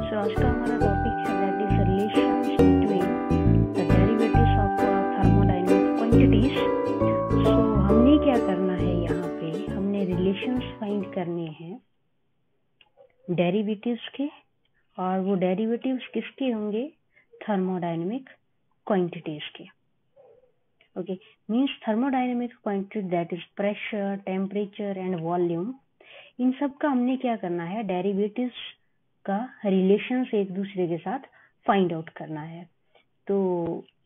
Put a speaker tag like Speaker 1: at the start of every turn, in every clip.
Speaker 1: सो आज का हमारा टॉपिक है that is relations between the derivatives of thermodynamic quantities. So हमने क्या करना है, यहाँ पे हमने रिलेशंस फाइंड करने हैं डेरिवेटिव्स के, और वो डेरिवेटिव्स किसके होंगे? थर्मोडायनेमिक क्वांटिटीज के। Okay, means thermodynamic quantity that is pressure, temperature and volume. इन सब का हमने क्या करना है, डेरिवेटिव्स का रिलेशंस एक दूसरे के साथ फाइंड आउट करना है। तो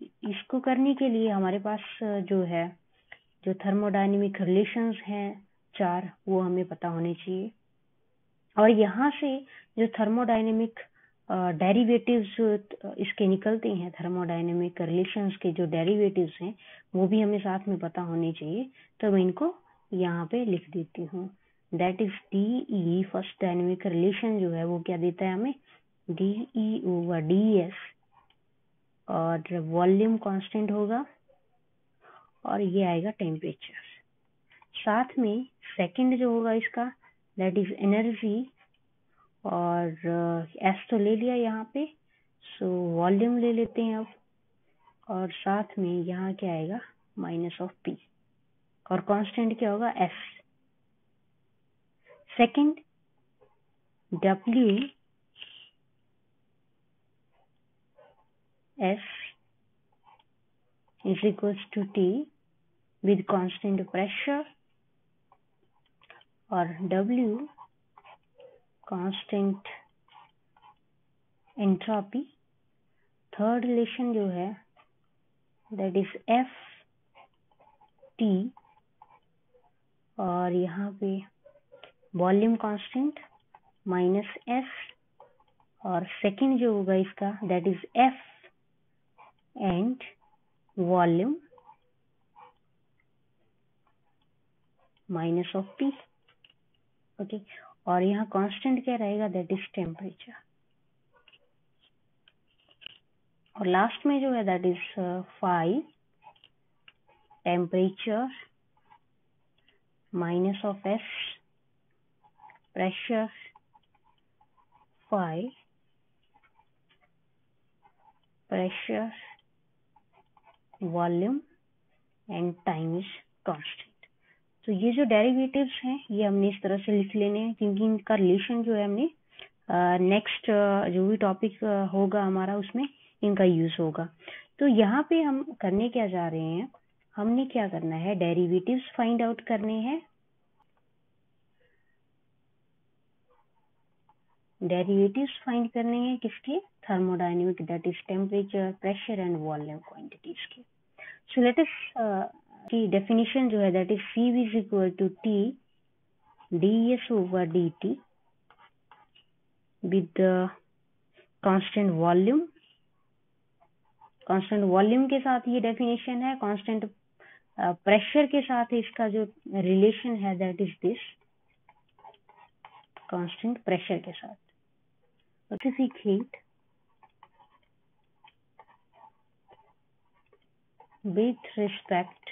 Speaker 1: इसको करने के लिए हमारे पास जो थर्मोडायनेमिक रिलेशंस हैं 4, वो हमें पता होने चाहिए। और यहाँ से जो थर्मोडायनेमिक डेरिवेटिव्स इसके निकलते हैं, थर्मोडायनेमिक रिलेशंस के जो डेरिवेटिव्स हैं वो भी हमें साथ में पता होने चाहिए। तो मैं इनको यहाँ पे लिख देती हूँ। That is DE, first dynamic relation जो है वो क्या देता है हमें, DE/dS, और वॉल्यूम कांस्टेंट होगा, और ये आएगा टेम्परेचर। साथ में सेकंड जो होगा इसका दैट इज एनर्जी, और एस तो ले लिया यहाँ पे, सो वॉल्यूम ले लेते हैं अब, और साथ में यहाँ क्या आएगा, -P, और कांस्टेंट क्या होगा, S। Second W S is equals to T with constant pressure, और W constant entropy। Third relation जो है दैट इज F T, और यहाँ पे वॉल्यूम कांस्टेंट -S, और सेकंड जो होगा इसका that is F and volume -P। Okay, और यहाँ कांस्टेंट क्या रहेगा, दैट इज टेम्परेचर। और लास्ट में जो है that is 5 temperature -S, pressure 5, pressure, volume and time is constant. तो ये जो डेरिवेटिव्स हैं ये हमने इस तरह से लिख लेने हैं, क्योंकि इनका रिलेशन जो है हमने नेक्स्ट जो भी टॉपिक होगा हमारा उसमें इनका यूज होगा। तो यहाँ पे हम करने क्या जा रहे हैं, हमने क्या करना है, डेरिवेटिव्स फाइंड आउट करने हैं। डेरिवेटिव्स फाइंड करने हैं किसके, thermodynamic, that is temperature, pressure and volume quantities के। सो लेट अस की डेफिनेशन जो है that is CV is equal to T dS/dt with the constant volume। Constant volume के साथ ये डेफिनेशन है, कांस्टेंट प्रेशर के साथ इसका जो रिलेशन है that is this, constant pressure के साथ। Certificate with respect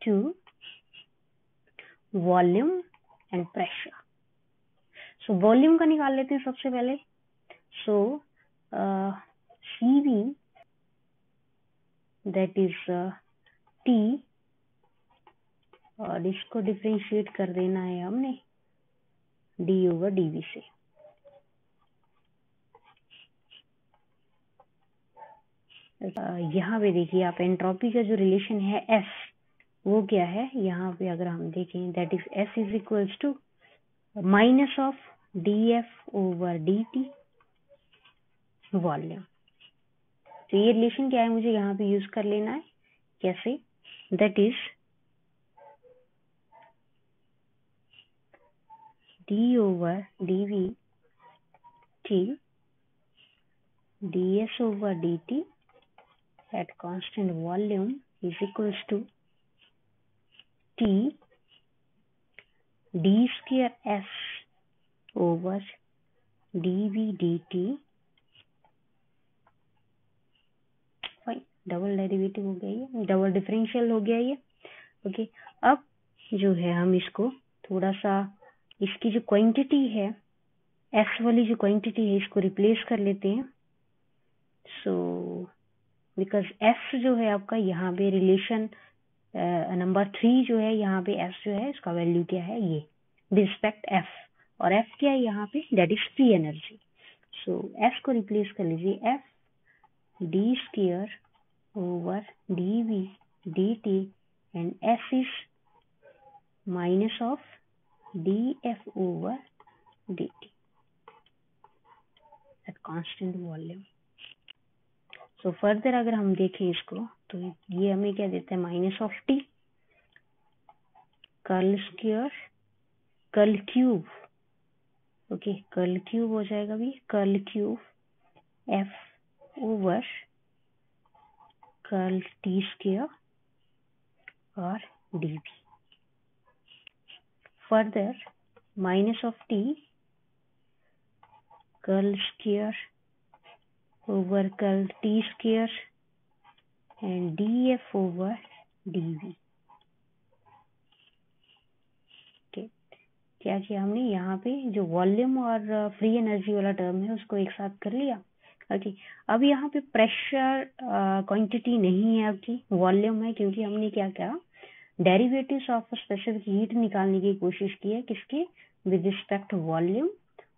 Speaker 1: to volume and pressure। So volume का निकाल लेते हैं सबसे पहले। सो CV दैट इज T, और इसको डिफरेंशिएट कर देना है हमने D/dV से। यहाँ पे देखिए आप, एंट्रोपी का जो रिलेशन है S, वो क्या है, यहाँ पे अगर हम देखें that is S is equals to -dF/dt volume. तो ये रिलेशन क्या है, मुझे यहाँ पे यूज कर लेना है। कैसे, that is D/dV T dS/dt at constant volume is equals to T d² S/dV dt। Double derivative हो गया ये, डबल डिफरेंशियल हो गया ये। ओके, अब जो है हम इसको थोड़ा सा, इसकी जो क्वांटिटी है एस वाली जो क्वांटिटी है इसको रिप्लेस कर लेते हैं। सो बिकॉज एफ जो है आपका यहाँ पे रिलेशन नंबर 3 जो है, यहाँ पे एफ जो है इसका वैल्यू क्या है, ये रिस्पेक्ट एफ, और एफ क्या है यहाँ पे, that is free energy. So F को रिप्लेस कर लीजिए, F D square over dv dt and f is minus of df over dt at constant volume। so further अगर हम देखें इसको तो ये हमें क्या देता है, minus of T curl square curl cube, okay curl cube हो जाएगा भी, curl cube F over curl T square और dv। further minus of t curl square over curl t square and df over dv। okay, क्या किया हमने यहाँ पे, जो वॉल्यूम और फ्री एनर्जी वाला टर्म है उसको एक साथ कर लिया। ओके अब यहाँ पे प्रेशर क्वांटिटी नहीं है आपकी, वॉल्यूम है, क्योंकि हमने क्या किया, डेरिवेटिव्स ऑफ स्पेसिफिक हीट निकालने की कोशिश की है, किसके, विद रिस्पेक्ट वॉल्यूम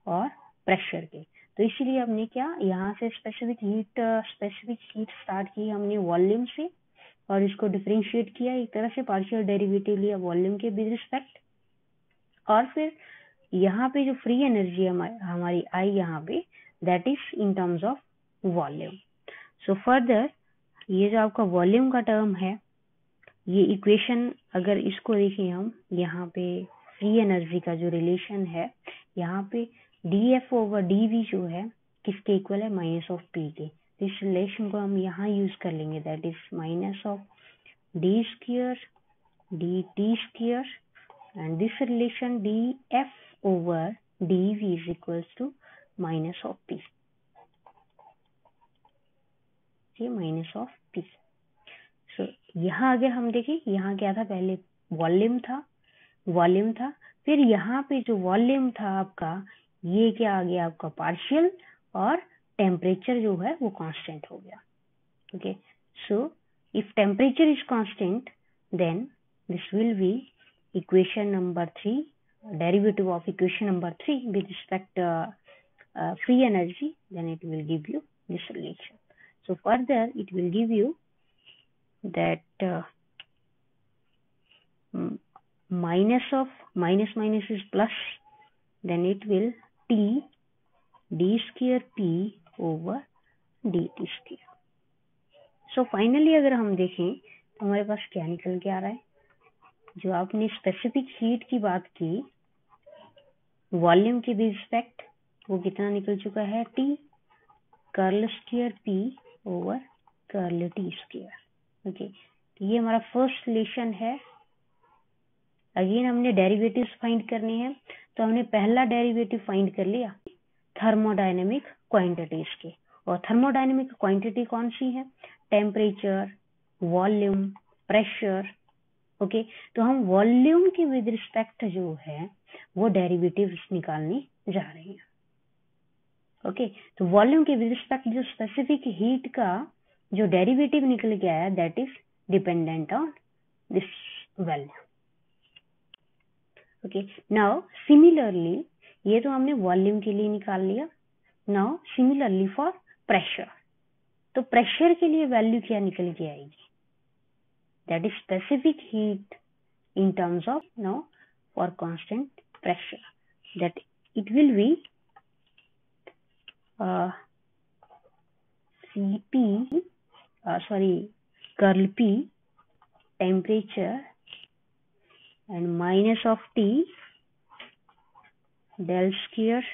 Speaker 1: और प्रेशर के। तो इसीलिए हमने क्या, यहाँ से स्पेसिफिक हीट स्टार्ट की हमने वॉल्यूम से, और इसको डिफरेंशिएट किया एक तरह से, पार्शियल डेरिवेटिव लिया वॉल्यूम के विद रिस्पेक्ट, और फिर यहाँ पे जो फ्री एनर्जी हमारी आई यहाँ पे, that is in terms of volume. So further ये जो आपका वॉल्यूम का टर्म है, ये इक्वेशन अगर इसको देखें हम, यहाँ पे फ्री एनर्जी का जो रिलेशन है, यहाँ पे df ओवर dv जो है किसके इक्वल है, माइनस ऑफ p के। इस रिलेशन को हम यहाँ यूज कर लेंगे, that is minus of d square dt square and this relation df over dv is equals to minus of p, ये माइनस ऑफ p। सो यहाँ अगर हम देखें, यहाँ क्या था, पहले वॉल्यूम था, फिर यहाँ पे जो वॉल्यूम था आपका, ये क्या आ गया आपका पार्शियल, और टेम्परेचर जो है वो कांस्टेंट हो गया। Okay so if temperature is constant then this will be equation number 3, derivative of equation number 3 with respect free energy, then it will give you this relation. So further it will give you that minus of minus is plus, then it will t d square p over dt square। so finally अगर हम देखें तो हमारे पास क्या निकल के आ रहा है, जो आपने स्पेसिफिक हीट की बात की वॉल्यूम के रिस्पेक्ट, वो कितना निकल चुका है, t curl square p over curl T square. Okay तो ये हमारा फर्स्ट रिलेशन है। अगेन हमने डेरिवेटिव्स फाइंड करने हैं, तो हमने पहला डेरिवेटिव फाइंड कर लिया थर्मोडायनेमिक क्वांटिटीज के, और थर्मोडायनेमिक क्वांटिटी कौन सी है, टेम्परेचर, वॉल्यूम, प्रेशर। ओके तो हम वॉल्यूम के विद रिस्पेक्ट जो है वो डेरिवेटिव्स निकालने जा रहे हैं। ओके तो वॉल्यूम के विद रिस्पेक्ट जो स्पेसिफिक हीट का जो डेरिवेटिव निकल के आया, that is dependent on this value. Okay now similarly, ये तो हमने वॉल्यूम के लिए निकाल लिया। नाउ सिमिलरली फॉर प्रेशर, तो प्रेशर के लिए वैल्यू क्या निकल के आएगी, that is specific heat in terms of now for constant pressure, that it will be Cp curl P temperature and minus of T del square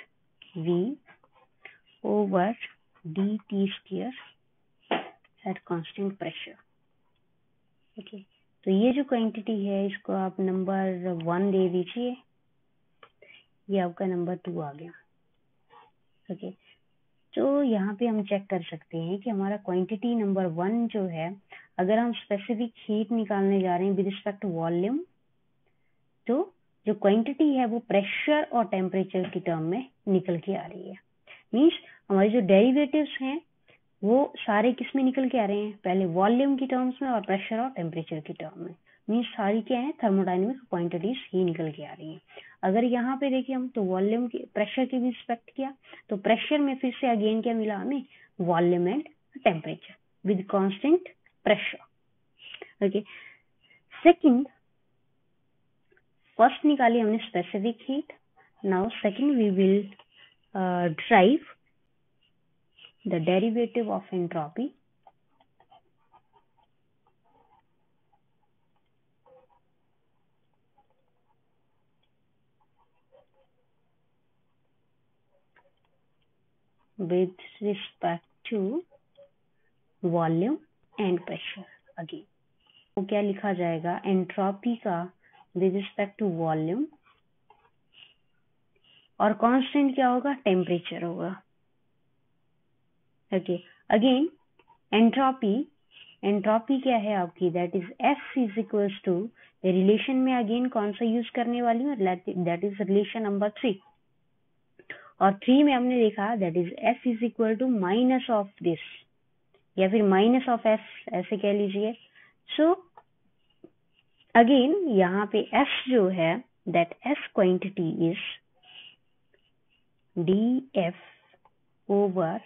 Speaker 1: V over dt square at constant pressure। okay तो ये जो quantity है इसको आप number 1 दे दीजिए, ये आपका number 2 आ गया। ओके तो यहाँ पे हम चेक कर सकते हैं कि हमारा क्वांटिटी नंबर 1 जो है, अगर हम स्पेसिफिक हीट निकालने जा रहे हैं विद रिस्पेक्ट टू वॉल्यूम, तो जो क्वांटिटी है वो प्रेशर और टेम्परेचर की टर्म में निकल के आ रही है। मींस हमारे जो डेरिवेटिव्स हैं वो सारे किस में निकल के आ रहे हैं, पहले वॉल्यूम की टर्म्स में और प्रेशर और टेम्परेचर की टर्म में। मींस सारी क्या है, थर्मोडायनेमिक क्वांटिटीज ही निकल के आ रही हैं। अगर यहाँ पे देखिए हम तो वॉल्यूम की प्रेशर की भी रिस्पेक्ट किया तो प्रेशर में फिर से अगेन क्या मिला हमें, volume and temperature with constant pressure. Okay, second, first निकाली हमने specific heat, now second we will derive the derivative of entropy with respect to volume and pressure। again तो क्या लिखा जाएगा, एंट्रोपी का with respect to volume और constant क्या होगा, टेम्परेचर होगा। ओके, अगेन एंट्रोपी क्या है आपकी, that is F is equals to, relation में अगेन कौन सा यूज करने वाली हूँ, दैट इज रिलेशन नंबर 3, और 3 में हमने देखा that is F is equal to minus of this या फिर माइनस ऑफ F, ऐसे कह लीजिए। सो अगेन यहाँ पे F जो है, that F quantity is dF over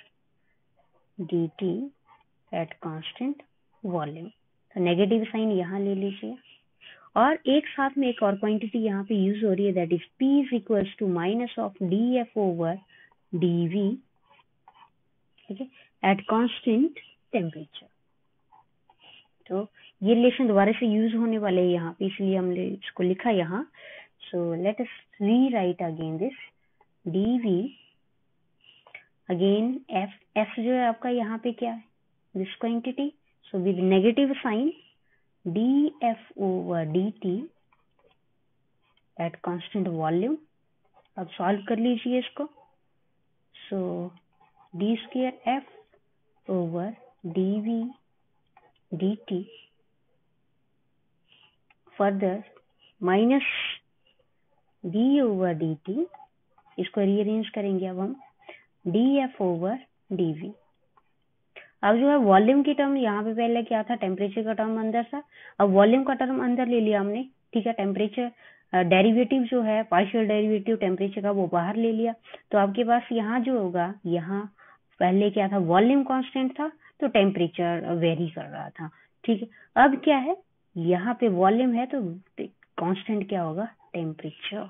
Speaker 1: dt at constant volume. तो नेगेटिव साइन यहाँ ले लीजिए, और एक साथ में एक और क्वांटिटी यहाँ पे यूज हो रही है, that is P is equals to minus of dF over dV, ठीक है, एट कांस्टेंट टेम्परेचर। तो ये रिलेशन दोबारा से यूज होने वाले है यहाँ पे, इसलिए हमने इसको लिखा यहाँ। So let us rewrite again this dV, again F जो है आपका यहाँ पे क्या है, this quantity, so with negative sign dF over dt at constant volume. अब सॉल्व कर लीजिए इसको। So d square F over dV dt, further minus v over dt, इसको रीअरेंज करेंगे अब हम, dF ओवर dV। अब जो है वॉल्यूम की टर्म यहाँ पे पहले क्या था, टेम्परेचर का टर्म अंदर था, अब वॉल्यूम का टर्म अंदर ले लिया हमने, ठीक है। टेम्परेचर डेरिवेटिव जो है, पार्शियल डेरिवेटिव टेम्परेचर का, वो बाहर ले लिया। तो आपके पास यहाँ जो होगा, यहाँ पहले क्या था, वॉल्यूम कांस्टेंट था तो टेम्परेचर वेरी कर रहा था, ठीक है। अब क्या है, यहाँ पे वॉल्यूम है तो कांस्टेंट क्या होगा, टेम्परेचर।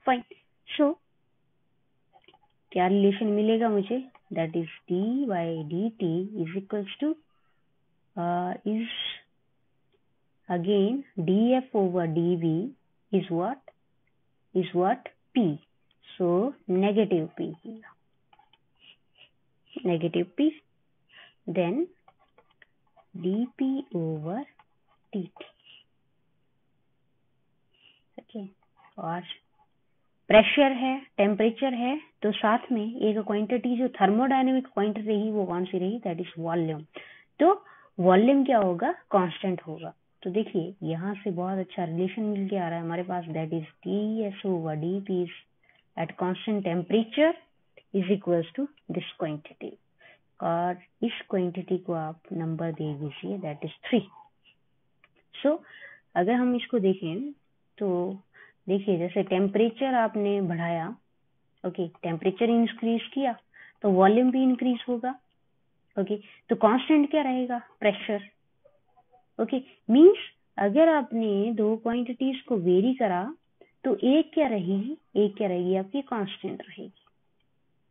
Speaker 1: फाइन, सो क्या रिलेशन मिलेगा मुझे, that is d by dt is equals to is again dF over dV is what P, so negative P here, negative P, then dP over dt, okay। और pressure है, temperature है, तो साथ में एक क्वांटिटी जो थर्मोडायनेमिक क्वांटिटी रही वो कौन सी रही, दैट इज वॉल्यूम। तो वॉल्यूम क्या होगा, कांस्टेंट होगा। तो देखिए यहाँ से बहुत अच्छा रिलेशन मिल के आ रहा है हमारे पास, that is ds over dP at constant temperature is equals to this quantity, और इस क्वांटिटी को आप नंबर दे दीजिए, दैट इज 3। सो अगर हम इसको देखें तो देखिए जैसे टेम्परेचर आपने बढ़ाया, ओके, टेम्परेचर इंक्रीज किया तो वॉल्यूम भी इंक्रीज होगा, ओके। तो कांस्टेंट क्या रहेगा, प्रेशर, ओके। मींस अगर आपने दो क्वांटिटीज को वेरी करा तो एक क्या रहेगी आपकी कांस्टेंट रहेगी,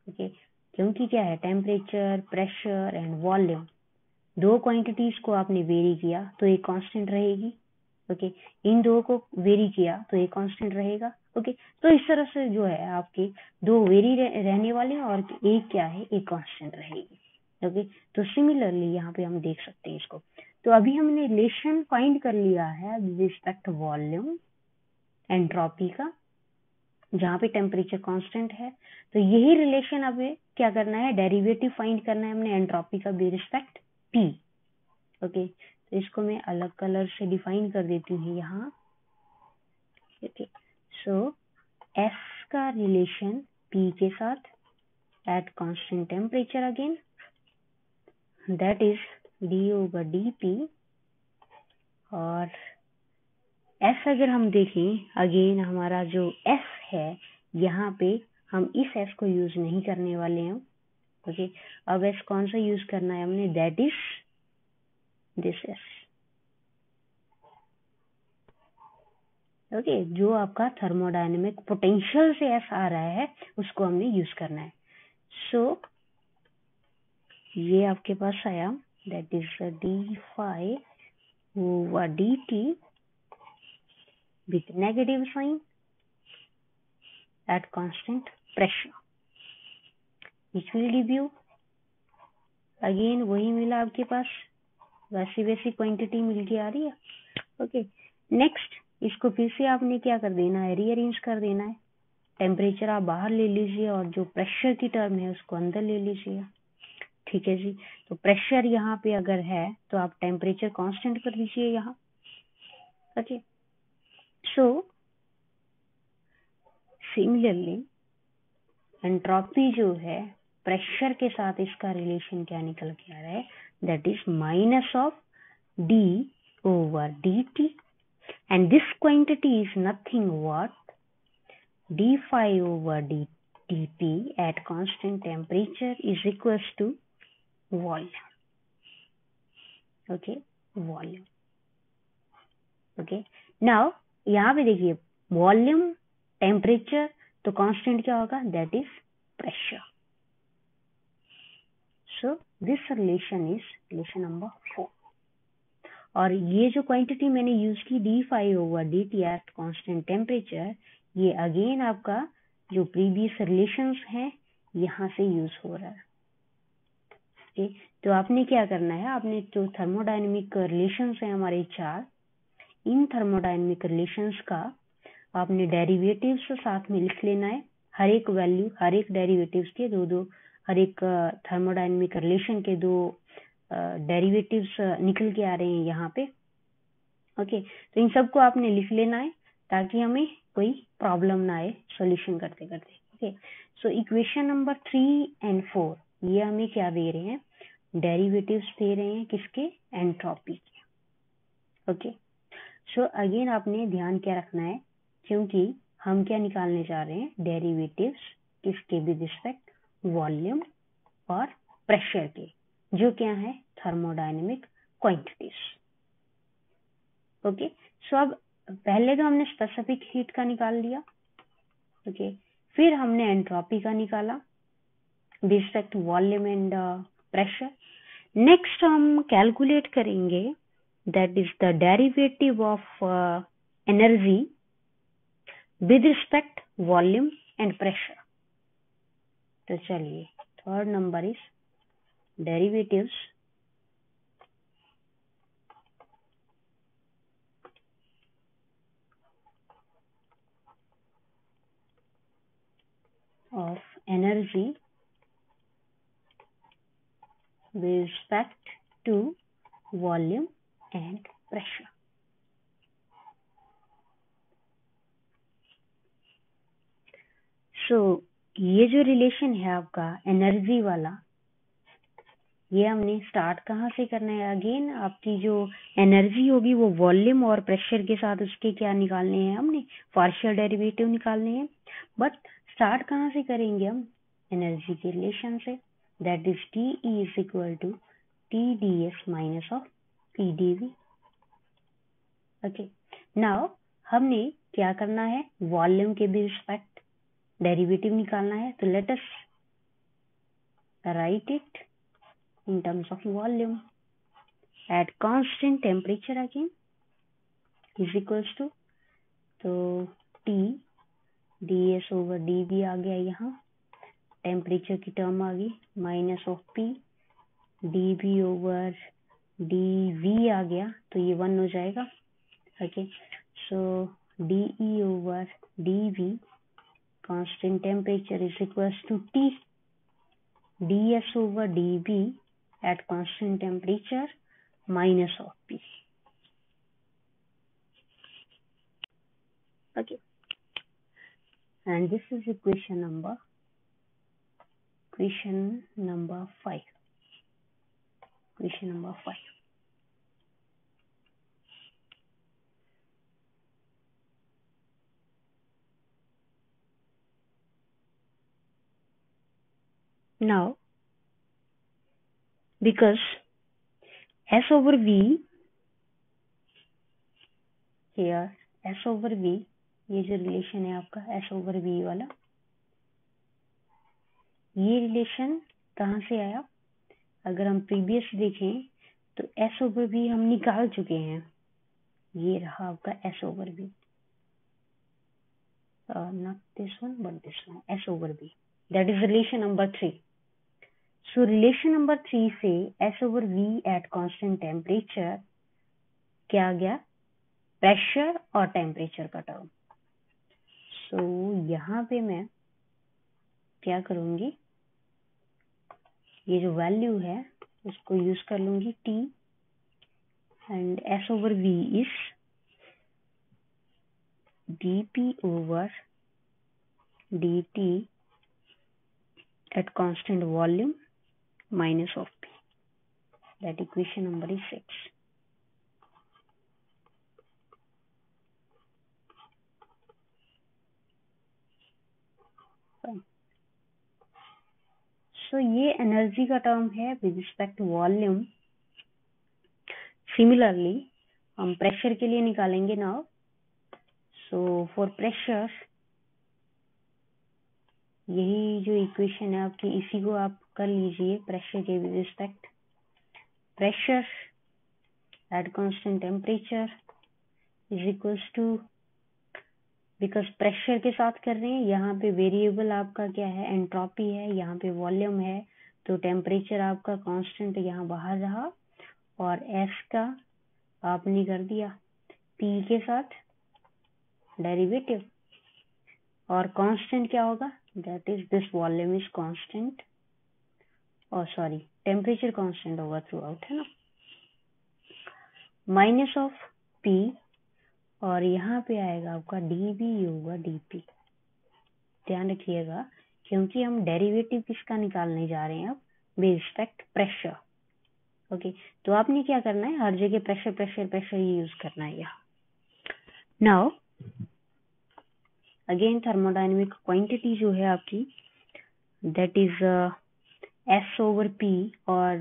Speaker 1: ओके। क्योंकि क्या है, टेम्परेचर, प्रेशर एंड वॉल्यूम, दो क्वांटिटीज को आपने वेरी किया तो एक कांस्टेंट रहेगी, ओके। इन दो को वेरी किया तो एक कांस्टेंट रहेगा, ओके। तो इस तरह से जो है आपके दो वेरी रहने वाले हैं और एक क्या है, एक कांस्टेंट रहेगी, ओके। तो सिमिलरली यहाँ पे हम देख सकते हैं इसको। तो अभी हमने रिलेशन फाइंड कर लिया है विद रिस्पेक्ट वॉल्यूम एंट्रोपी का, जहाँ पे टेम्परेचर कांस्टेंट है। तो यही रिलेशन अब क्या करना है, डेरिवेटिव फाइंड करना है हमने एंट्रोपी का विद रिस्पेक्ट P, ओके। तो इसको मैं अलग कलर से डिफाइन कर देती हूँ यहाँ, ओके, सो S का रिलेशन P के साथ eight constant temperature again, that is d/dP। और S अगर हम देखें अगेन, हमारा जो S है यहाँ पे हम इस S को यूज नहीं करने वाले हैं। ओके, अब S कौन सा यूज करना है हमने, that is this S। Okay, जो आपका थर्मोडायनेमिक पोटेंशियल से S आ रहा है उसको हमने यूज करना है। सो ये आपके पास आया, that is d∅/dt with negative sign at constant pressure, which will give you again वही मिला आपके पास, वैसी क्वांटिटी मिल के आ रही है। ओके, नेक्स्ट इसको फिर से आपने क्या कर देना है, रीअरेंज कर देना है। टेम्परेचर आप बाहर ले लीजिए और जो प्रेशर की टर्म है उसको अंदर ले लीजिए। ठीक है जी, तो प्रेशर यहाँ पे अगर है तो आप टेम्परेचर कांस्टेंट कर दीजिए यहाँ। ओके, सो सिमिलरली एंट्रोपी जो है प्रेशर के साथ इसका रिलेशन क्या निकल के आ रहा है, that is minus of d/dt, and this quantity is nothing but d∅/dP at constant temperature is equals to volume. Okay, volume. Okay, now यहाँ पे देखिए वॉल्यूम, टेम्परेचर, तो कांस्टेंट क्या होगा, that is pressure. So this relation is relation number 4। और ये जो quantity मैंने यूज की d∅/dt एट कांस्टेंट टेम्परेचर, ये अगेन आपका जो प्रीवियस रिलेशंस हैं यहाँ से यूज हो रहा है। okay? तो आपने क्या करना है, आपने जो थर्मोडायनेमिक रिलेशंस हैं हमारे 4, इन थर्मोडायनेमिक रिलेशंस का आपने डेरिवेटिव्स साथ में लिख लेना है। हर एक वैल्यू, हर एक डेरिवेटिव्स के दो, हर एक थर्मोडायनेमिक रिलेशन के 2 डेरिवेटिव्स निकल के आ रहे हैं यहाँ पे। ओके, तो इन सबको आपने लिख लेना है ताकि हमें कोई प्रॉब्लम ना आए सॉल्यूशन करते करते। ओके, सो इक्वेशन नंबर 3 और 4 ये हमें क्या दे रहे हैं, डेरिवेटिव्स दे रहे हैं, किसके, एंट्रोपी के। ओके, सो अगेन आपने ध्यान क्या रखना है, क्योंकि हम क्या निकालने जा रहे हैं, डेरिवेटिव्स किसके, विद रिस्पेक्ट वॉल्यूम और प्रेशर के, जो क्या है, थर्मोडायनेमिक क्वांटिटीज। ओके, सो अब पहले तो हमने स्पेसिफिक हीट का निकाल लिया। ओके, फिर हमने एंट्रोपी का निकाला with respect volume and pressure. Next हम कैलकुलेट करेंगे, that is the derivative of energy with respect volume and pressure. तो चलिए, third number is derivatives of energy with respect to volume and pressure. So ये जो relation है आपका energy वाला, ये हमने स्टार्ट कहाँ से करना है, अगेन आपकी जो एनर्जी होगी वो वॉल्यूम और प्रेशर के साथ उसके क्या निकालने हैं, हमने पार्शियल डेरिवेटिव निकालने हैं। बट स्टार्ट कहाँ से करेंगे हम, एनर्जी के रिलेशन से, that is TE is equal to TdS minus of PdV। Okay, now हमने क्या करना है, वॉल्यूम के भी रिस्पेक्ट डेरिवेटिव निकालना है। तो let us right it in terms of volume at constant temperature again is equals to, तो T ds/dV आ गया, यहाँ टेम्परेचर की टर्म आ गई, माइनस ऑफ P dV/dV आ गया, तो ये 1 हो जाएगा। Okay, so dE/dV constant temperature is equals to T ds/dV at constant temperature minus of P. Okay, and this is equation number 5. Equation number 5. Now, because S over V here, S over V, ये जो relation है आपका S over V वाला, ये relation कहाँ से आया? अगर हम प्रीवियस देखें तो S over V हम निकाल चुके हैं. ये रहा आपका S over V, not this one but this one, S over V. That is relation number 3. So relation number 3 से S over V at constant temperature क्या आ गया? प्रेशर और टेम्परेचर का टर्म. सो यहाँ पे मैं क्या करूँगी, ये जो वैल्यू है उसको यूज कर लूंगी T, and S over V is dP over dt at constant volume minus of P. That equation number is 6. So ये एनर्जी का टर्म है विद रिस्पेक्ट वॉल्यूम. सिमिलरली हम प्रेशर के लिए निकालेंगे नाउ. सो फॉर प्रेशर, यही जो equation है आपकी, इसी को आप कर लीजिए प्रेशर के with respect. Pressure at constant temperature is equals to, because pressure के साथ कर रहे हैं, यहाँ पे वेरिएबल आपका क्या है? एंट्रोपी है. यहाँ पे वॉल्यूम है, तो टेम्परेचर आपका कांस्टेंट यहाँ बाहर रहा, और एस का आपने कर दिया पी के साथ डेरिवेटिव, और कांस्टेंट क्या होगा? That is this volume is constant, और सॉरी टेम्परेचर कांस्टेंट होगा थ्रू आउट, है ना, माइनस ऑफ पी, और यहाँ पे आएगा आपका dV होगा dP. ध्यान रखिएगा क्योंकि हम डेरिवेटिव किसका निकालने जा रहे हैं अब? With respect pressure. ओके, तो आपने क्या करना है? हर जगह प्रेशर प्रेशर प्रेशर यूज करना है यहाँ. नाउ अगेन थर्मोडायनेमिक क्वांटिटी जो है आपकी, that is S over P, और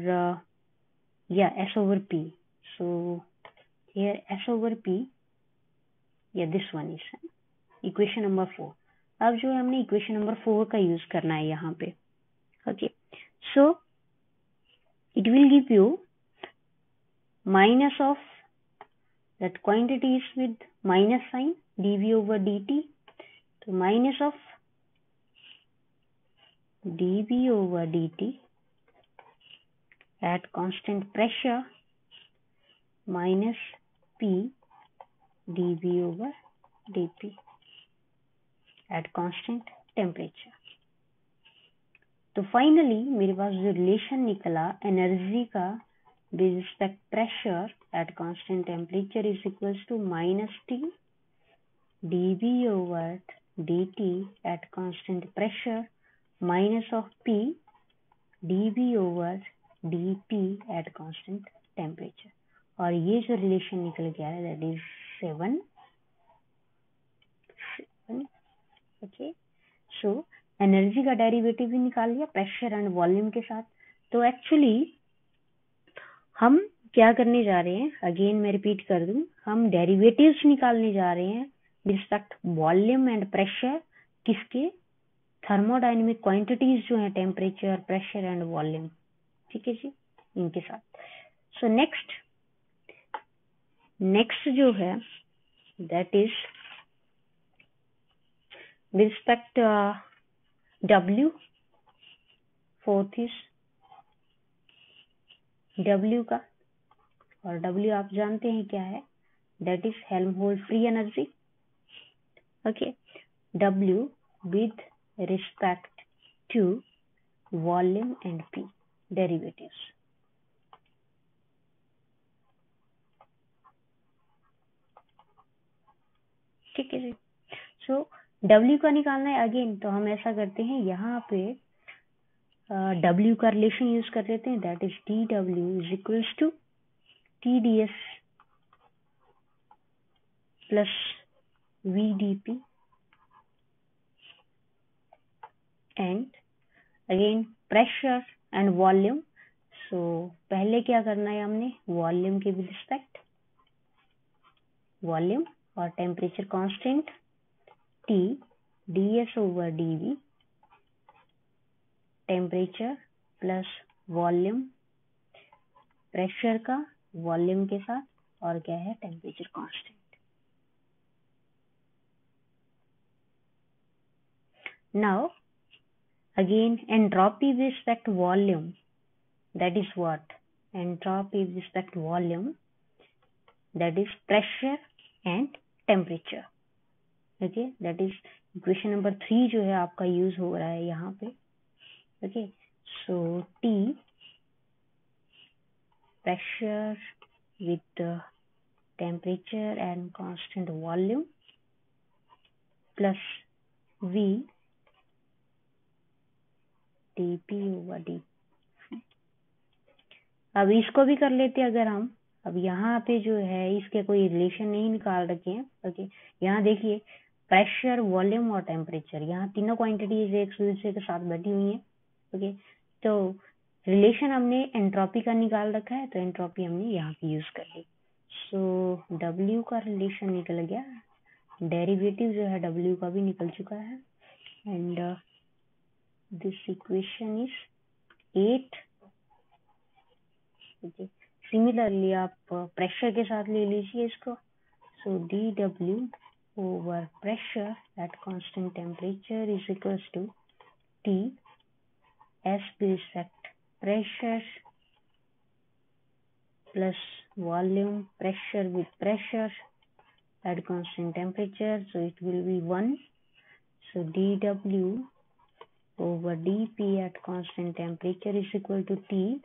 Speaker 1: S over P. So here S over P, this one is equation number 4. अब जो है हमने इक्वेशन नंबर 4 का यूज करना है यहाँ पे. Okay, so it will give you minus of that quantity is with minus sign dV over dt. तो minus of dV over dt at constant pressure minus P dV over dP at constant temperature. तो finally मेरे पास जो relation निकला energy का with respect pressure at constant temperature is equals to minus T dV over dt at constant pressure minus of P dV over dP at constant temperature. और ये जो relation निकल गया है that is 7. Okay, so energy का derivative भी निकाल लिया प्रेशर एंड वॉल्यूम के साथ. तो एक्चुअली हम क्या करने जा रहे हैं? अगेन मैं रिपीट कर दूं, हम डेरिवेटिव्स निकालने जा रहे हैं with respect volume and pressure. किसके? थर्मोडायनेमिक क्वांटिटीज जो है टेम्परेचर, प्रेशर एंड वॉल्यूम. ठीक है जी, इनके साथ. सो नेक्स्ट जो है that is with respect W. Fourth is W का, और W आप जानते हैं क्या है? That is Helmholtz free energy. Okay, W with respect to volume and P derivatives. ठीक है जी. सो W का निकालना है अगेन, तो हम ऐसा करते हैं यहाँ पे W का रिलेशन यूज कर लेते हैं, that is dW is equals to TdS plus VdP and again pressure and volume. So पहले क्या करना है, हमने वॉल्यूम के विद रिस्पेक्ट वॉल्यूम और temperature constant T ds over dV, temperature plus volume, pressure का वॉल्यूम के साथ, और क्या है temperature constant. Now again entropy with respect volume, that is what entropy with respect to volume, that is pressure and temperature. Okay, that is equation number 3 जो है आपका use हो रहा है यहाँ पे। okay, so T pressure with temperature and constant volume plus V dP over dP। अब इसको भी कर लेते हैं अगर हम, अब यहाँ पे जो है इसके कोई रिलेशन नहीं निकाल रखे हैं। ओके, यहाँ देखिए प्रेशर वॉल्यूम और टेम्परेचर, यहाँ तीनों क्वांटिटीज एक दूसरे के साथ बैठी हुई हैं। ओके, तो रिलेशन हमने एंट्रोपी का निकाल रखा है, तो एंट्रोपी हमने यहाँ पे यूज कर ली। सो W का रिलेशन निकल गया, डेरिवेटिव जो है W का भी निकल चुका है, and this equation is 8। Similarly आप प्रेशर के साथ ले लीजिए इसको। So dW over pressure at constant temperature is equals to T S with respect pressure plus volume, pressure with pressure at constant temperature, so it will be 1. So dW over dP at constant temperature is equal to T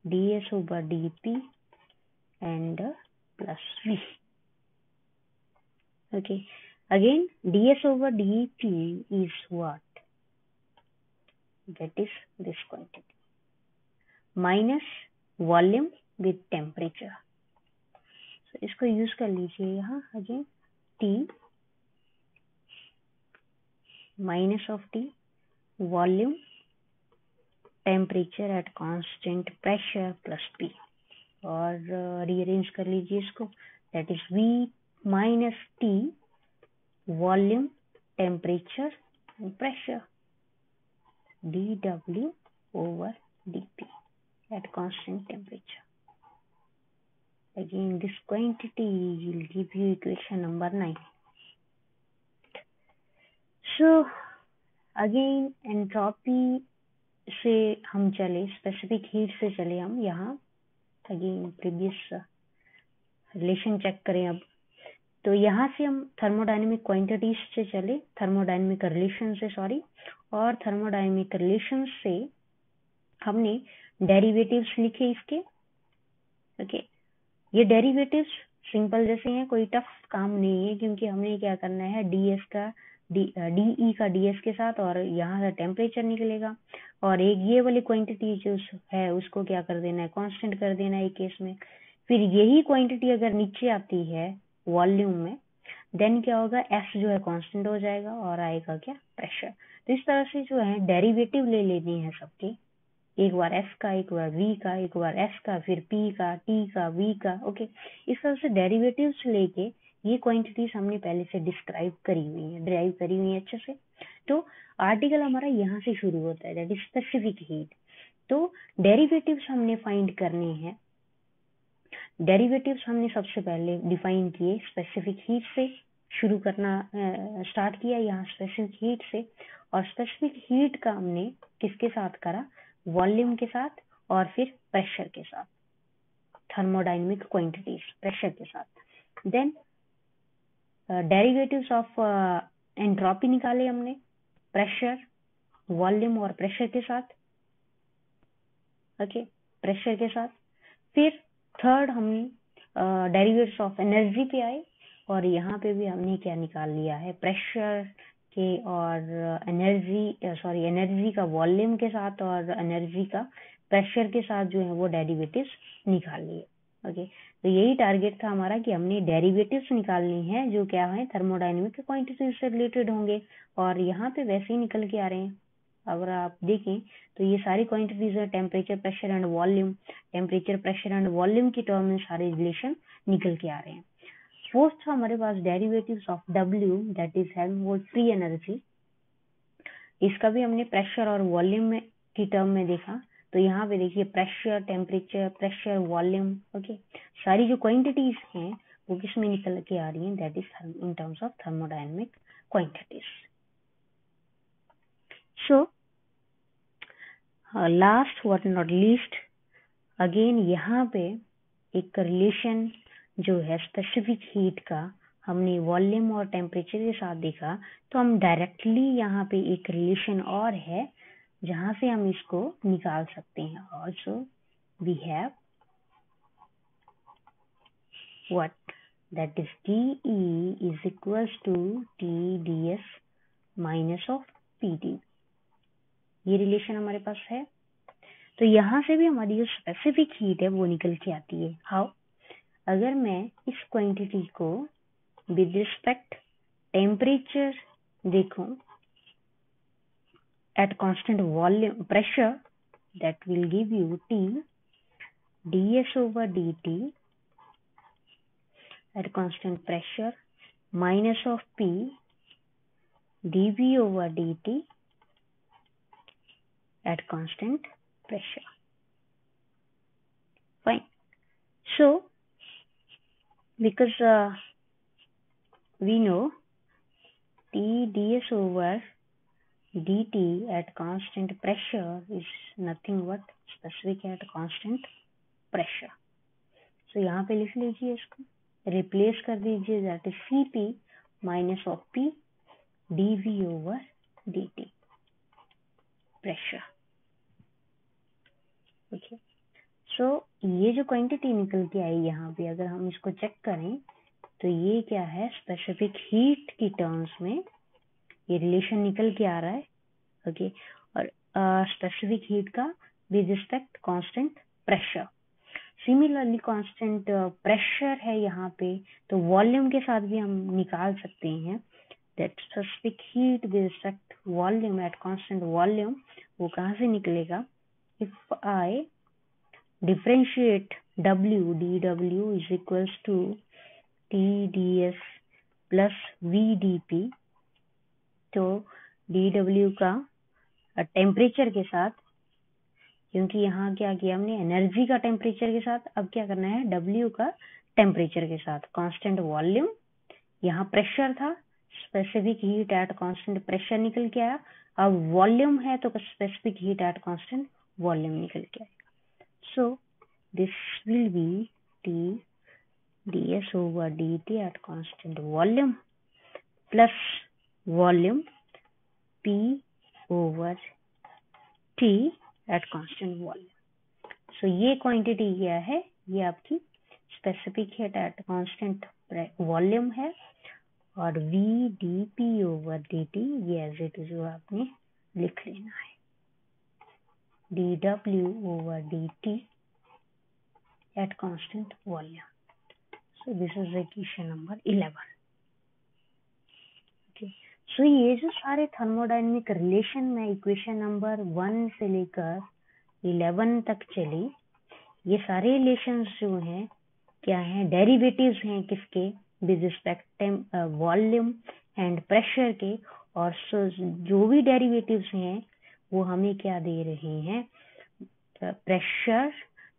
Speaker 1: ds over dP and plus V. Okay, again ds over dP is what? That is this quantity minus volume with temperature. So इसको use कर लीजिए यहाँ again, T minus of T volume temperature at constant pressure plus P, और rearrange कर लीजिए इसको, that is V minus T volume temperature and pressure dW over dP at constant temperature. Again this quantity will give you equation number 9. So again entropy से हम चले, specific heat से चले हम यहाँ, अगेन प्रीवियस रिलेशन चेक करें अब। तो यहाँ से हम थर्मोडायनेमिक क्वांटिटीज से चले, थर्मोडायनेमिक रिलेशन से, सॉरी, और थर्मोडायनेमिक रिलेशन से हमने डेरिवेटिव्स लिखे इसके। ओके, ये डेरिवेटिव्स सिंपल जैसे हैं, कोई टफ काम नहीं है, क्योंकि हमने क्या करना है डीएस का DE का DS के साथ, और यहाँ से टेम्परेचर निकलेगा, और एक ये वाली क्वांटिटी जो है उसको क्या कर देना है, कांस्टेंट कर देना है एक केस में। फिर यही क्वांटिटी अगर नीचे आती है वॉल्यूम में, देन क्या होगा, S जो है कांस्टेंट हो जाएगा और आएगा क्या, प्रेशर। तो इस तरह से जो है डेरिवेटिव ले लेनी है सबके, एक बार S का, एक बार V का, एक बार S का, फिर P का, T का, V का। ओके, इस तरह से डेरिवेटिव्स लेके ये क्वांटिटीज हमने पहले से डिस्क्राइब करी हुई है, ड्राइव करी हुई है अच्छे से। तो आर्टिकल हमारा यहाँ से शुरू होता है, दैट इज स्पेसिफिक हीट। तो डेरिवेटिव्स हमने फाइंड करने हैं। डेरिवेटिव्स हमने सबसे पहले डिफाइन किए, स्पेसिफिक हीट से शुरू करना स्टार्ट किया यहाँ स्पेसिफिक हीट से, और स्पेसिफिक हीट का हमने किसके साथ करा, वॉल्यूम के साथ और फिर प्रेशर के साथ, थर्मोडायनेमिक क्वांटिटीज प्रेशर के साथ। देन डेरिवेटिव्स ऑफ एंट्रोपी निकाले हमने, प्रेशर, वॉल्यूम और प्रेशर के साथ। ओके, प्रेशर के साथ। फिर थर्ड हम डेरिवेटिव्स ऑफ एनर्जी पे आए, और यहाँ पे भी हमने क्या निकाल लिया है, प्रेशर के और एनर्जी का वॉल्यूम के साथ और एनर्जी का प्रेशर के साथ जो है वो डेरिवेटिव्स निकाल लिए। ओके, तो यही टारगेट था हमारा कि हमने डेरिवेटिव्स निकालनी है जो क्या है, थर्मोडायनेमिक क्वांटिटी से रिलेटेड होंगे, और यहाँ पे वैसे ही निकल के आ रहे हैं। अगर आप देखें तो ये सारी क्वांटिटीज है, temperature, pressure and volume, temperature, pressure and volume की टर्म में सारे रिलेशन निकल के आ रहे हैं। फोर्थ था हमारे पास derivatives of W, that is Helmholtz free energy. इसका भी हमने प्रेशर और वॉल्यूम में की टर्म में देखा। तो यहाँ पे देखिए pressure, temperature, pressure, volume, okay, सारी जो क्वांटिटीज हैं वो किस में निकल के आ रही हैं, that is in terms of thermodynamic quantities. So last but not least, again यहाँ पे एक रिलेशन जो है स्पेसिफिक हीट का हमने वॉल्यूम और टेम्परेचर के साथ देखा, तो हम डायरेक्टली यहाँ पे एक रिलेशन और है जहां से हम इसको निकाल सकते हैं। Also we have what, that is DE is equals to TdS minus of PD। ये रिलेशन हमारे पास है। तो यहाँ से भी हमारी जो स्पेसिफिक हीट है वो निकल के आती है। हाउ, अगर मैं इस क्वांटिटी को विद रिस्पेक्ट टेम्परेचर देखूं at constant volume pressure, that will give you T ds over dt at constant pressure minus of P dV over dt at constant pressure. Fine. So because we know T ds over dt at constant pressure is nothing but specific at constant pressure. So यहाँ पे लिख लीजिए, इसको replace कर दीजिए, that is Cp minus of P dV over dt pressure. Okay, so ये जो quantity निकल के आई यहाँ पे, अगर हम इसको चेक करें तो ये क्या है, स्पेसिफिक हीट की टर्म्स में ये रिलेशन निकल के आ रहा है। ओके, और स्पेसिफिक हीट का with respect constant pressure. Similarly constant pressure है यहाँ पे, तो वॉल्यूम के साथ भी हम निकाल सकते हैं that specific heat with respect volume at constant volume. वो कहाँ से निकलेगा, if I differentiate W, dW is equals to TdS plus VdP। तो dW का टेम्परेचर के साथ, क्योंकि यहाँ क्या किया हमने, एनर्जी का टेम्परेचर के साथ, अब क्या करना है W का टेम्परेचर के साथ, कांस्टेंट वॉल्यूम, यहाँ प्रेशर था, specific heat at constant pressure निकल के आया, अब वॉल्यूम है तो specific heat at constant volume निकल के आएगा। So this will B T ds over dt at constant volume plus volume P over T at constant volume. So ये क्वांटिटी क्या है, ये आपकी specific heat at constant volume है, और V dP over dt ये एज इट इज आपने लिख लेना है, dW over dt at constant volume. So this is equation number 11. Okay. So ये जो सारे थर्मोडायनेमिक रिलेशन में इक्वेशन नंबर 1 से लेकर 11 तक चली, ये सारे रिलेशंस जो हैं क्या हैं, डेरिवेटिव्स हैं किसके, with respect volume and pressure के, और जो भी डेरिवेटिव्स हैं वो हमें क्या दे रहे हैं, प्रेशर,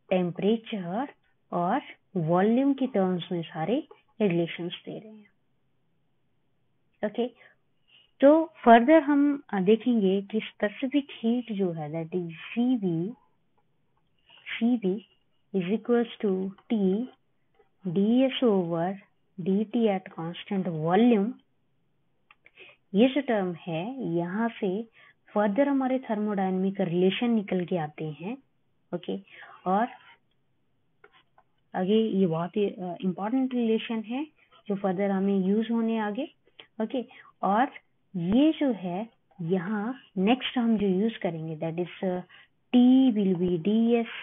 Speaker 1: टेम्परेचर और वॉल्यूम की टर्म्स में सारे रिलेशंस दे रहे हैं। ओके, तो फर्दर हम देखेंगे कि स्पेसिफिक हीट जो है that is CV is equals to T ds over dt at constant volume. ये जो टर्म है, यहाँ से फर्दर हमारे थर्मोडायनेमिक रिलेशन निकल के आते हैं। ओके, और आगे ये बहुत ही इम्पोर्टेंट रिलेशन है जो फर्दर हमें यूज होने आगे। ओके, और ये जो है यहाँ नेक्स्ट हम जो यूज करेंगे that is T will be D S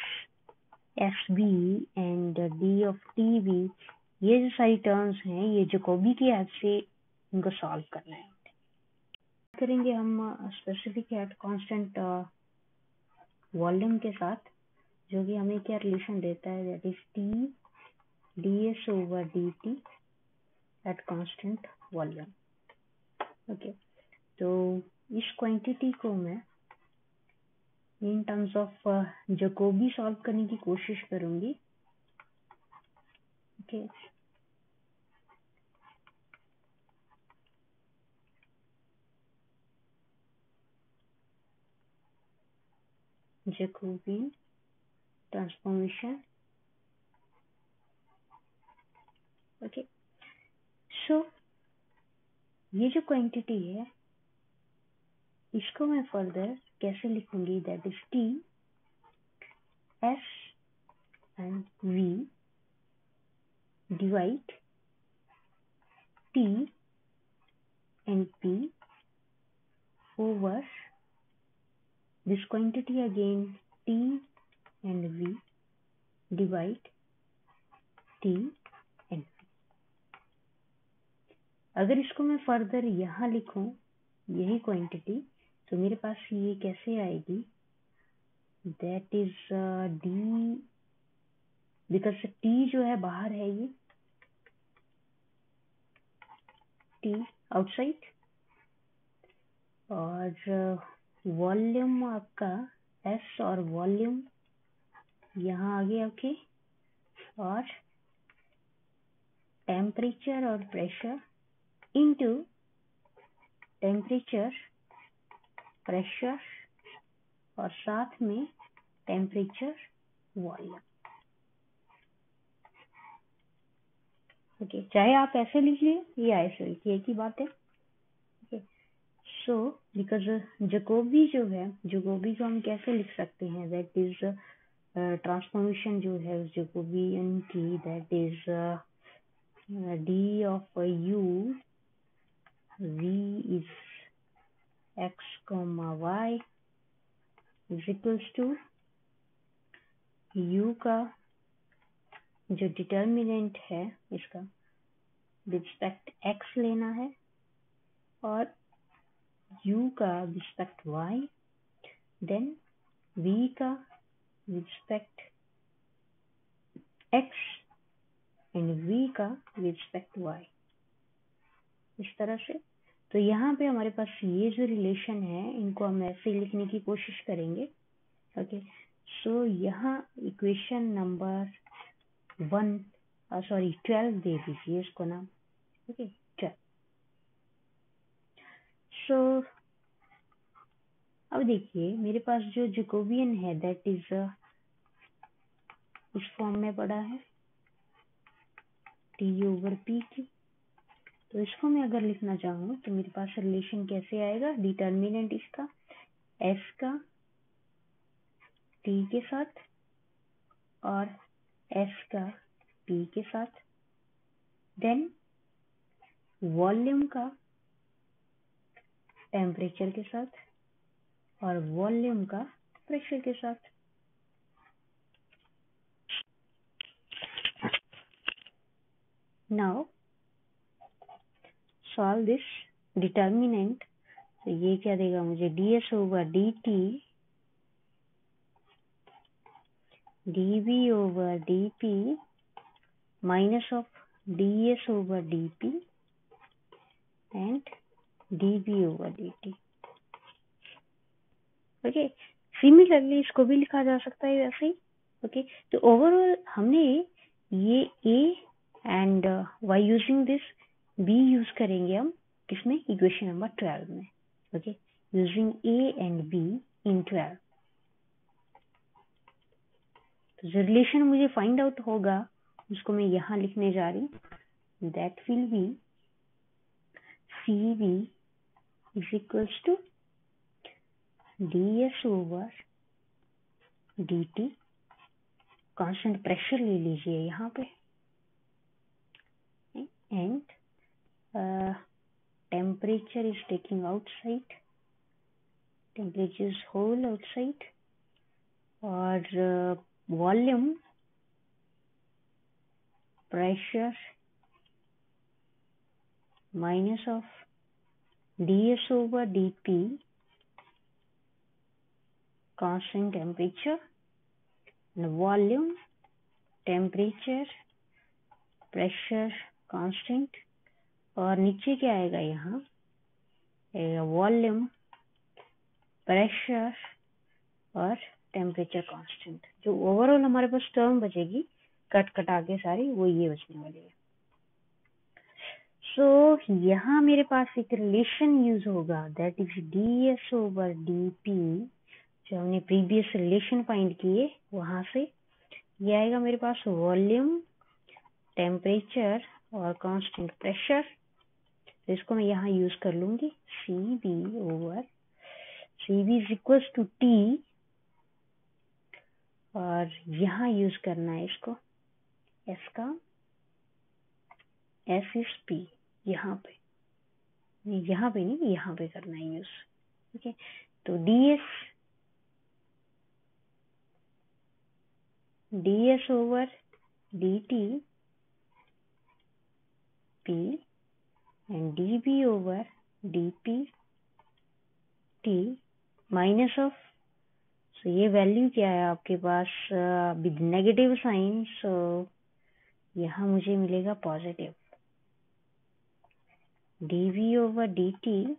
Speaker 1: S B and D of T B. ये जो सारी टर्म्स हैं ये जैकोबी की हेल्प से इनको सॉल्व करना है। करेंगे हम स्पेसिफिक एट कांस्टेंट वॉल्यूम के साथ, जो कि हमें क्या रिलेशन देता है that is T D S over D T at constant volume. Okay, तो इस क्वांटिटी को मैं in terms of Jacobi solve करने की कोशिश करूंगी। Okay, Jacobian transformation. Okay, so ये जो क्वांटिटी है इसको मैं फर्दर कैसे लिखूंगी that is T S and V divide T and P over this quantity again t and v divide t and v। अगर इसको मैं फर्दर यहाँ लिखूं यही क्वांटिटी तो मेरे पास ये कैसे आएगी that is D, because T जो है बाहर है, ये टी आउटसाइड, और वॉल्यूम आपका एस और वॉल्यूम यहाँ आगे। ओके, और टेम्परेचर और प्रेशर इनटू टेम्परेचर प्रेशर और साथ में टेम्परेचर वॉल्यूम। ओके, चाहे आप ऐसे लिखिए या ऐसे लिखिए, एक ही बात है। ओके, सो बिकॉज जैकोबी जो है, जैकोबी को हम कैसे लिख सकते हैं दैट इज ट्रांसफॉर्मेशन जो है उस जैकोबियन की that is D of U V is X comma Y is equals to U का जो डिटर्मिनेंट है इसका रिस्पेक्ट एक्स लेना है और u का रिस्पेक्ट y, देन v का रिस्पेक्ट x एंड v का रिस्पेक्ट y, इस तरह से। तो यहाँ पे हमारे पास ये जो रिलेशन है इनको हम ऐसे लिखने की कोशिश करेंगे। ओके, सो यहाँ इक्वेशन नंबर 12 दे दीजिए इसको नाम। ओके, 12। सो अब देखिए मेरे पास जो जैकोबियन है दैट इज इस फॉर्म में पड़ा है टी ओवर पी की। तो इसको मैं अगर लिखना चाहूँ तो मेरे पास रिलेशन कैसे आएगा, डिटर्मिनेंट इसका एस का टी के साथ और एस का पी के साथ, देन वॉल्यूम का टेम्परेचर के साथ और वॉल्यूम का प्रेशर के साथ। Now solve this determinant. तो ये क्या देगा मुझे D S over D T D B over D P minus of D S over D P and D B over D T. Okay, similarly इसको भी लिखा जा सकता है वैसे ही। ओके, तो ओवरऑल हमने ये A and Y using this B use करेंगे हम किसमें, इक्वेशन नंबर 12 में। Okay, using A and B in 12। तो जो रिलेशन मुझे फाइंड आउट होगा उसको मैं यहाँ लिखने जा रही हूँ, that will be C B is equals to D S over D T, constant pressure ले लीजिए यहाँ पे, and temperature is taking outside, temperature is whole outside, or volume, pressure minus of ds over dp, constant temperature, and volume, temperature, pressure constant, और नीचे क्या आएगा यहाँ, volume, pressure और टेम्परेचर कांस्टेंट। जो ओवरऑल हमारे पास टर्म बचेगी कट कटा के सारी, वो ये बचने वाली है। सो यहाँ मेरे पास एक रिलेशन यूज होगा, that is ds over dp, जो हमने प्रीवियस रिलेशन फाइंड किए वहां से ये आएगा मेरे पास वॉल्यूम, टेम्परेचर और कांस्टेंट प्रेशर। तो इसको मैं यहाँ यूज कर लूंगी, Cv over Cv is equal to T, और यहाँ यूज करना है इसको, S का S इज P, यहाँ पे नहीं, यहाँ पे करना है यूज। ओके, तो ds over dt P and dB over dP T minus of, so ये वैल्यू क्या है आपके पास विद नेगेटिव साइन, सो यहाँ मुझे मिलेगा positive, dV over dt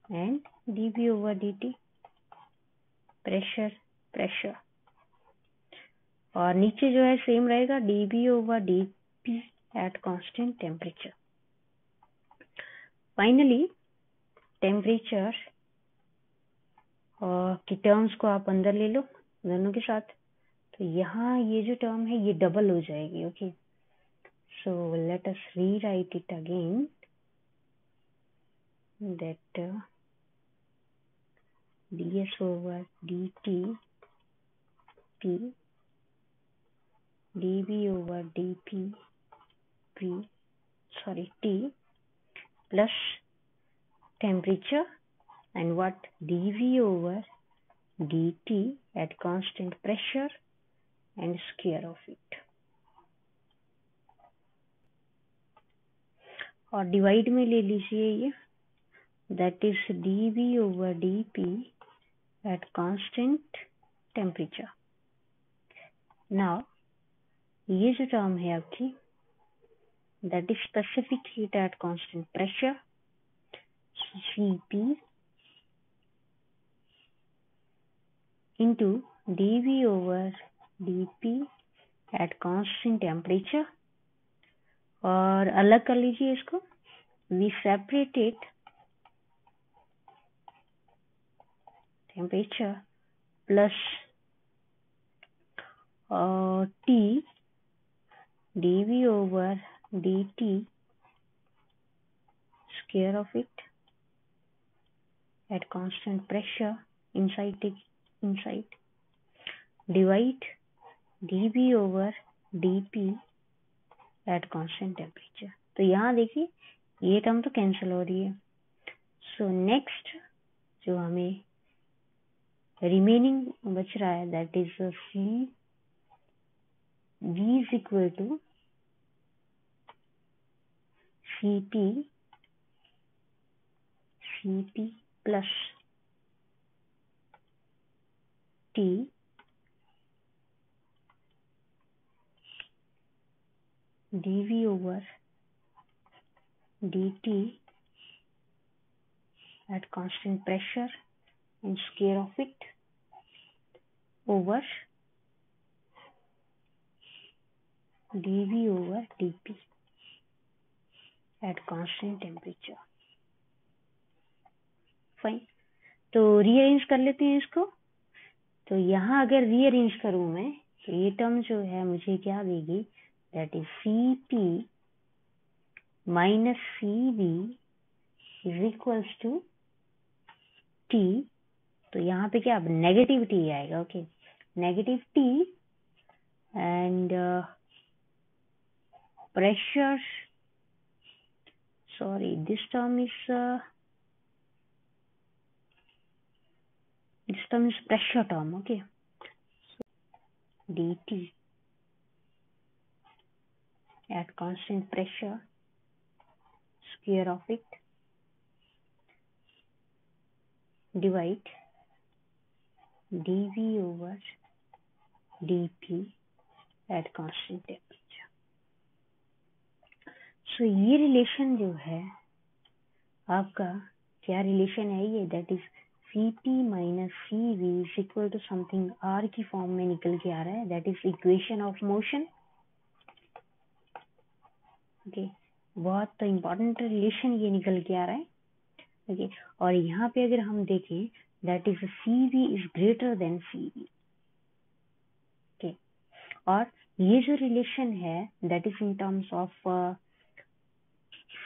Speaker 1: and dB over dt, pressure, और नीचे जो है सेम रहेगा, dB over dP at constant temperature। Finally temperature की टर्म्स को आप अंदर ले लो दोनों के साथ, तो यहाँ ये जो टर्म है ये डबल हो जाएगी। Okay, so let us rewrite it again, that ds over dt P dB over dP T plus temperature and what, dV over dt at constant pressure and square of it, और divide में ले लीजिए ये, that is dV over dP at constant temperature। now ये जो term है आपकी, that is specific heat at constant pressure, Cp into dV over dP at constant temperature, और अलग कर लीजिए इसको, we separated temperature plus T dV over dt square of it at constant pressure, inside divide dB over dP at constant temperature। तो यहाँ देखिए ये term तो कैंसिल हो रही है। सो नेक्स्ट जो हमें रिमेनिंग बच रहा है, that is V is equal to Cp plus T dV over dt at constant pressure and square of it over dV over dP at constant temperature। Fine, तो rearrange कर लेते हैं इसको। तो यहाँ अगर रीअरेंज करूँ मैं, तो ये टर्म जो है मुझे क्या देगी, that is Cp minus Cv is equals to T। तो यहाँ पे क्या नेगेटिव T आएगा। Okay, negative T and pressure, sorry, this term is pressure term. Okay, so dt at constant pressure, square of it, divide dv over dp at constant temperature. So ये relation जो है आपका, क्या relation है ये, that is Cp minus Cv is equal to something R की form में निकल के आ रहा है, that is equation of motion. Okay, बहुत इंपॉर्टेंट रिलेशन ये निकल के आ रहा है. ओके, और यहाँ पे अगर हम देखें that is Cv is greater than Cv. Okay, और ये जो रिलेशन है that is in terms of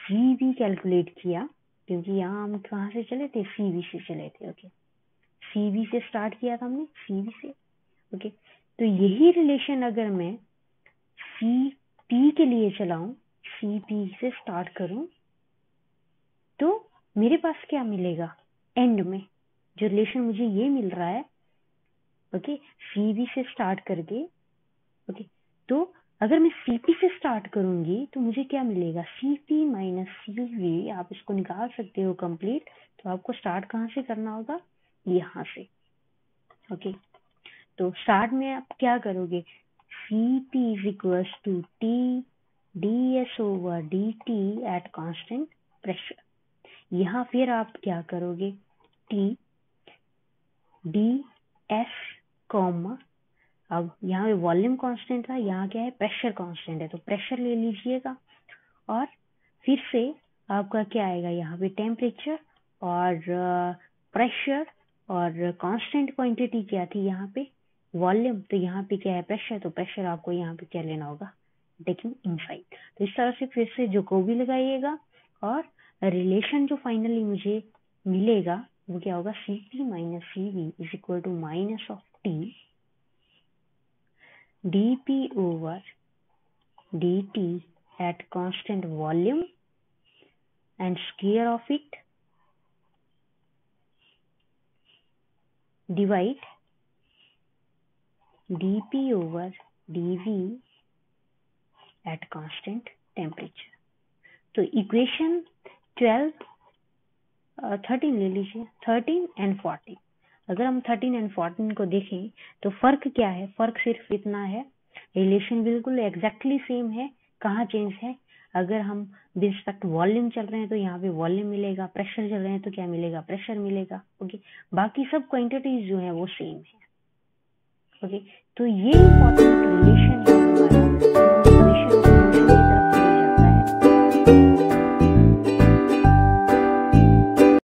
Speaker 1: Cv calculate किया, क्योंकि यहाँ हम कहाँ से चले थे, Cv से चले थे. ओके, Cv से स्टार्ट किया था हमने, Cv से. ओके, तो यही रिलेशन अगर मैं Cp के लिए चलाऊं, Cp से स्टार्ट करूं, तो मेरे पास क्या मिलेगा एंड में, जो रिलेशन मुझे ये मिल रहा है. ओके, Cv से स्टार्ट करके. ओके, तो अगर मैं Cp से स्टार्ट करूंगी तो मुझे क्या मिलेगा, Cp माइनस Cv. आप इसको निकाल सकते हो कंप्लीट. तो आपको स्टार्ट कहाँ से करना होगा, यहाँ से. ओके, तो स्टार्ट में आप क्या करोगे, Cp is equals to T ds over dt at constant pressure. यहाँ फिर आप क्या करोगे, T ds कॉमा, अब यहाँ पे वॉल्यूम कांस्टेंट था, यहाँ क्या है, प्रेशर कांस्टेंट है, तो प्रेशर ले लीजिएगा. और फिर से आपका क्या आएगा, यहाँ पे टेम्परेचर और प्रेशर, और कांस्टेंट क्वांटिटी क्या थी यहाँ पे, वॉल्यूम. तो यहाँ पे क्या है, प्रेशर, तो प्रेशर आपको यहाँ पे क्या लेना होगा, टेकिंग इनसाइड. तो इस तरह से फिर से जैकोबी लगाइएगा, और रिलेशन जो फाइनली मुझे मिलेगा वो क्या होगा, Cp minus Cv is equal to minus of T dP over dt at constant volume and square of it divide dP over dV at constant temperature. तो इक्वेशन 13 ले लीजिए, 13 and 14. अगर हम 13 and 14 को देखें तो फर्क क्या है, फर्क सिर्फ इतना है, रिलेशन बिल्कुल एग्जैक्टली सेम है. कहाँ चेंज है, अगर हम रिस्पेक्ट वॉल्यूम चल रहे हैं तो यहाँ पे वॉल्यूम मिलेगा, प्रेशर चल रहे हैं तो क्या मिलेगा, प्रेशर मिलेगा. ओके, बाकी सब क्वांटिटीज जो है वो सेम है. ओके, तो ये इंपॉर्टेंट रिलेशन है.